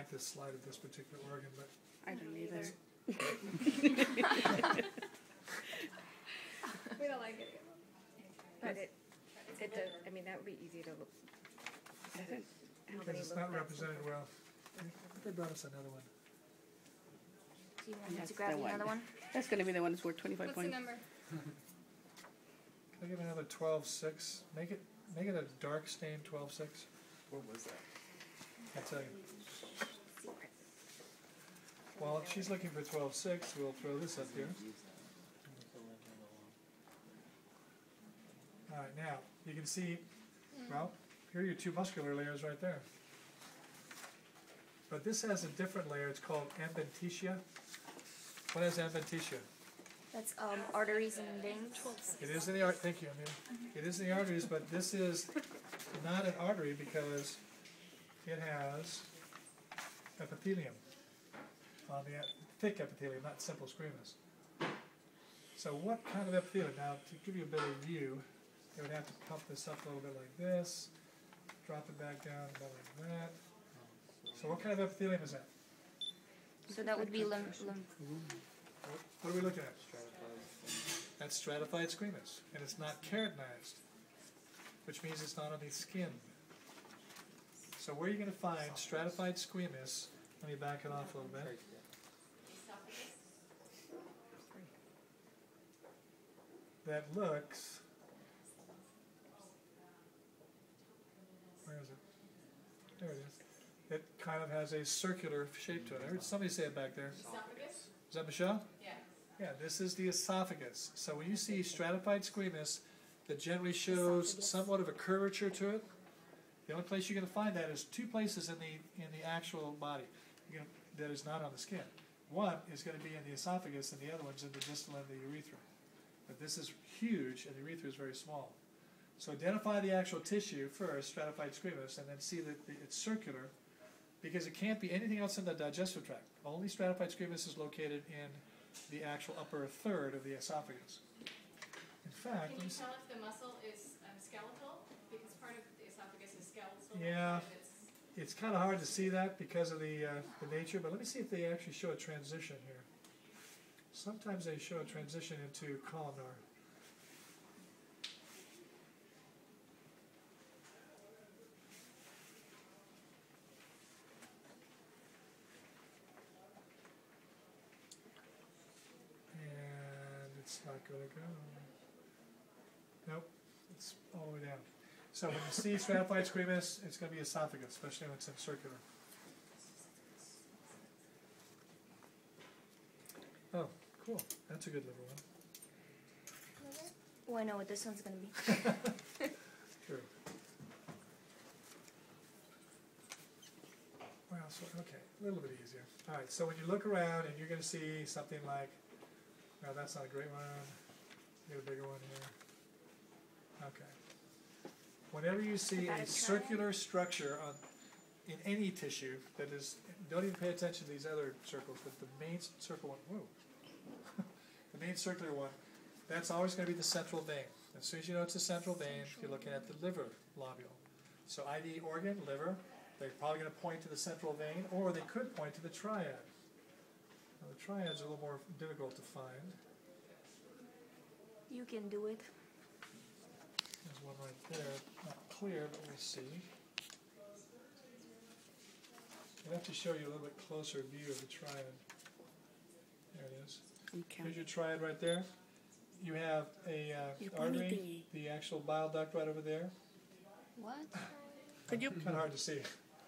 like this slide of this particular organ, but I don't either. We don't like it. But it does, I mean, that would be easy to look. because it's not represented well. I think they brought us another one. Do you want me That's to grab the you one. another one? That's going to be the one that's worth 25 What's the points. number? Can I get another 12-6? Make it a dark stain 12-6. What was that? I'll tell you. While she's looking for 12-6, we'll throw this up here. All right, now you can see. Well, here are your two muscular layers right there. But this has a different layer. It's called adventitia. What is adventitia? That's arteries and veins. It is in the thank you, Amina. It is in the arteries, but this is not an artery because it has epithelium on the thick epithelium, not simple squamous. So what kind of epithelium? Now, to give you a better view, you would have to pump this up a little bit like this, drop it back down about like that. So what kind of epithelium is that? So that would be lymph. What are we looking at? That's stratified squamous, and it's not keratinized, which means it's not on the skin. So where are you going to find stratified squamous? Let me back it off a little bit. That looks, where is it? There it is. It kind of has a circular shape to it. I heard somebody say it back there. Esophagus? Is that Michelle? Yeah. Yeah, this is the esophagus. So when you see stratified squamous that generally shows somewhat of a curvature to it, the only place you're going to find that is two places in the actual body that is not on the skin. One is going to be in the esophagus, and the other one's in the distal end of the urethra. But this is huge, and the urethra is very small. So identify the actual tissue first, stratified squamous, and then see that it's circular, because it can't be anything else in the digestive tract. Only stratified squamous is located in the actual upper third of the esophagus. In fact, Can you tell if the muscle is skeletal? Because part of the esophagus is skeletal. yeah, it's kind of hard to see that because of the nature, but let me see if they actually show a transition here. Sometimes they show a transition into columnar. And it's not going to go. Nope, it's all the way down. So when you see stratified squamous, it's going to be esophagus, especially when it's in circular. Oh, cool. That's a good liver one. Oh, I know what this one's going to be. True. Well, so, okay, a little bit easier. All right, so when you look around and you're going to see something like, no, that's not a great one. Get a bigger one here. Okay. Whenever you see a circular structure in any tissue that is, don't even pay attention to these other circles, but the main circle one, whoa, the main circular one, that's always going to be the central vein. As soon as you know it's a central vein, you're looking at the liver lobule. So ID organ, liver, they're probably going to point to the central vein, or they could point to the triad. Now the triad's a little more difficult to find. You can do it. There's one right there, not clear, but we'll see. I'll have to show you a little bit closer view of the triad. There it is. Okay. Here's your triad right there. You have a artery, the actual bile duct right over there. What? Could you? Kind of hard to see.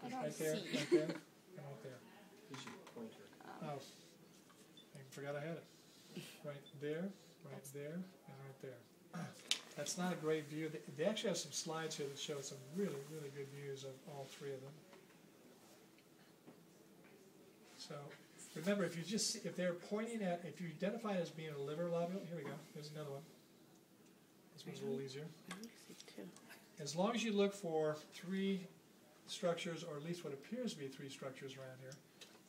I don't Right there, see. right there, and right there. Here's your pointer. Oh, I forgot I had it. Right there, and right there. That's not a great view. They actually have some slides here that show some really, really good views of all three of them. So remember, if you just if they're pointing at, if you identify it as being a liver lobule, here we go. There's another one. This one's a little easier. As long as you look for three structures, or at least what appears to be three structures around here,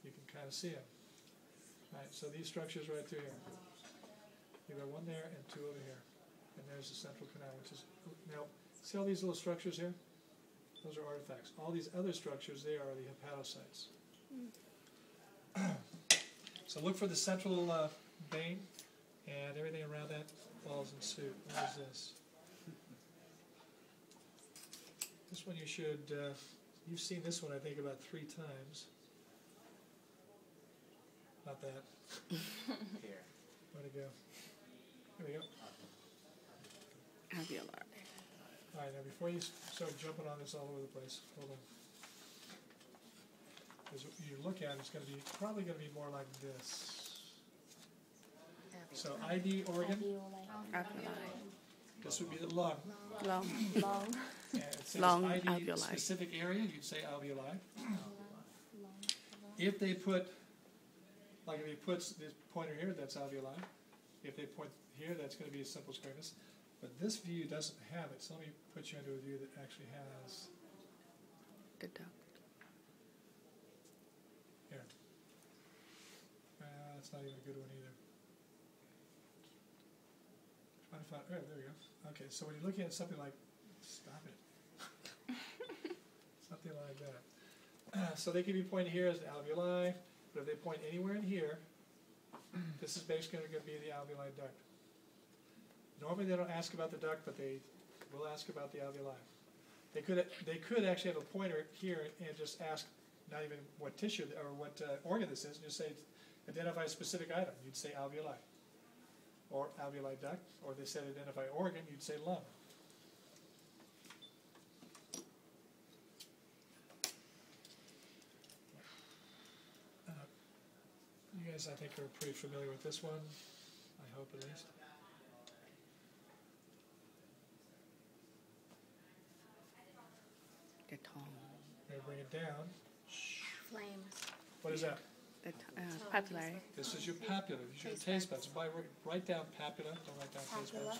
you can kind of see them. All right, so these structures right through here. You got one there and two over here. And there's the central canal, which is, now, see all these little structures here? Those are artifacts. All these other structures, they are the hepatocytes. So look for the central vein, and everything around that falls in suit. What is this? This one you should, you've seen this one I think about 3 times. Not that. Here. Where'd it go? There we go. Alveolar. All right, now before you start jumping on this all over the place, hold on. As you look at it, it's going to be probably going to be more like this. So ID organ, Alveoli. Alveoli. this would be the lung. Long. Long. And it says Lung ID alveoli. specific area, you'd say alveoli. If they put, like if he puts this pointer here, that's alveoli. If they point here, that's going to be a simple squamous. But this view doesn't have it, so let me put you into a view that actually has. The duct. Here. That's not even a good one either. Trying to find, oh, there we go. Okay, so when you're looking at something like, stop it. Something like that. So they could be pointed here as the alveoli, but if they point anywhere in here, this is basically going to be the alveoli duct. Normally they don't ask about the duct, but they will ask about the alveoli. They could actually have a pointer here and just ask not even what tissue or what organ this is, and just say identify a specific item. You'd say alveoli, or alveoli duct, or they said identify organ. You'd say lung. You guys, I think, are pretty familiar with this one. I hope at least. The tongue. Maybe bring it down. Flames. What is that? The papillary. This is your papilla. These are your taste buds. Write down papilla. Don't write down taste buds.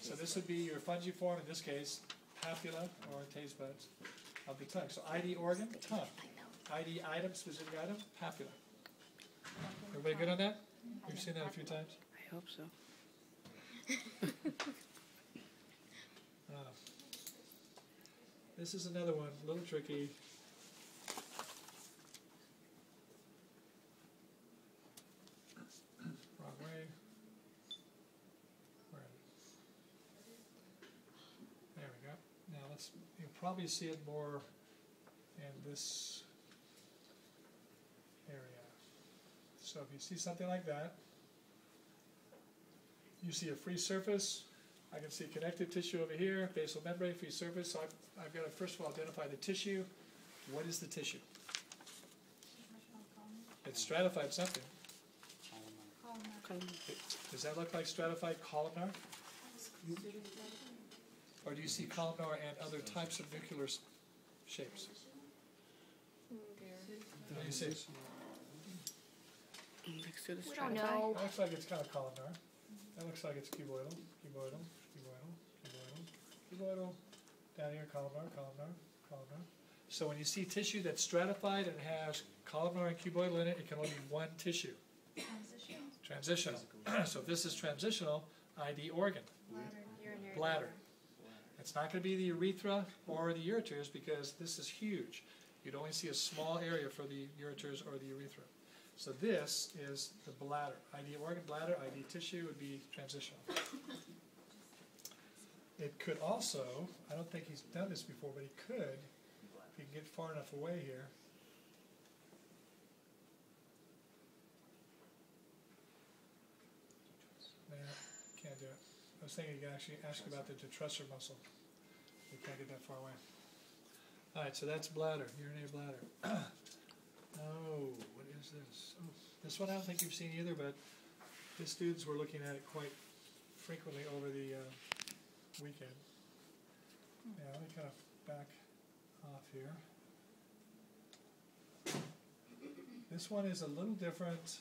So this would be your fungiform, in this case, papilla or taste buds of the tongue. So ID organ, tongue. ID item, specific item, papilla. Everybody good on that? You've seen that a few times? I hope so. This is another one, a little tricky. Wrong way. Where is it? There we go. Now you'll probably see it more in this area. So if you see something like that, you see a free surface. I can see connective tissue over here, basal membrane, free surface. So I've got to first of all identify the tissue. What is the tissue? It's stratified something. Does that look like stratified columnar? Or do you see columnar and other types of nuclear shapes? What do you see? Next to the We don't stratified. know. That looks like it's kind of columnar. That looks like it's cuboidal, cuboidal, cuboidal, cuboidal, cuboidal. Down here, columnar, columnar, columnar. So when you see tissue that's stratified and has columnar and cuboidal in it, it can only be one tissue. Transitional. So if this is transitional, ID organ, Urinary bladder. It's not going to be the urethra or the ureters because this is huge. You'd only see a small area for the ureters or the urethra. So this is the bladder. ID organ, bladder, ID tissue would be transitional. It could also, I don't think he's done this before, but he could, if he can get far enough away here. Nah, can't do it. I was thinking you could actually ask about the detrusor muscle. You can't get that far away. All right, so that's bladder, urinary bladder. Oh, what is this? Oh, this one I don't think you've seen either, but the students were looking at it quite frequently over the weekend. Yeah, let me kind of back off here. This one is a little different,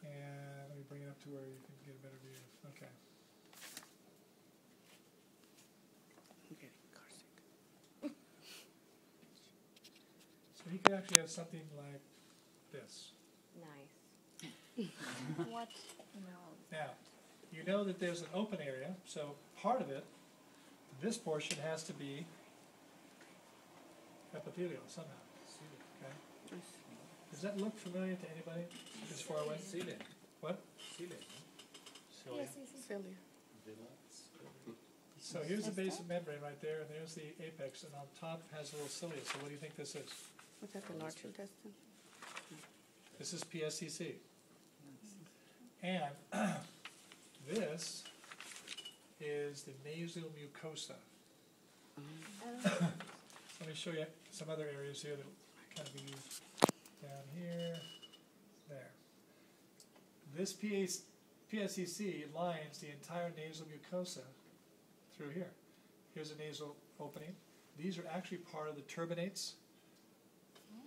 and let me bring it up to where you can get a better view. Okay. I'm getting carsick. So you can actually have something like this. Nice. What? No. Now, you know that there's an open area, so part of it, this portion has to be epithelial somehow. Okay? Does that look familiar to anybody this far away? Ceiling. What? Ceiling. Cilia. Cilia. So here's the basic membrane right there, and there's the apex, and on top has a little cilia. So what do you think this is? What's that, the large intestine? This is PSCC. And this is the nasal mucosa. Let me show you some other areas here that kind of be used down here, there. This PSCC lines the entire nasal mucosa through here. Here's a nasal opening. These are actually part of the turbinates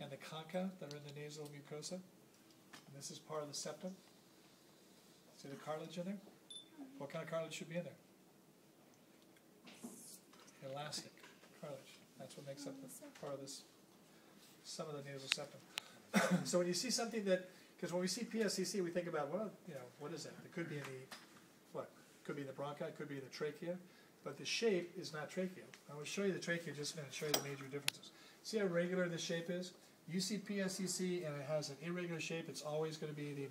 and the concha that are in the nasal mucosa. And this is part of the septum. See the cartilage in there? What kind of cartilage should be in there? Elastic cartilage. That's what makes up the part of this, some of the nasal septum. So when you see something that, because when we see PSCC, we think about, well, you know, what is that? It could be in the, what? It could be in the bronchi, it could be in the trachea, but the shape is not tracheal. I will show you the trachea in just a minute, show you the major differences. See how regular this shape is? You see PSCC and it has an irregular shape, it's always going to be the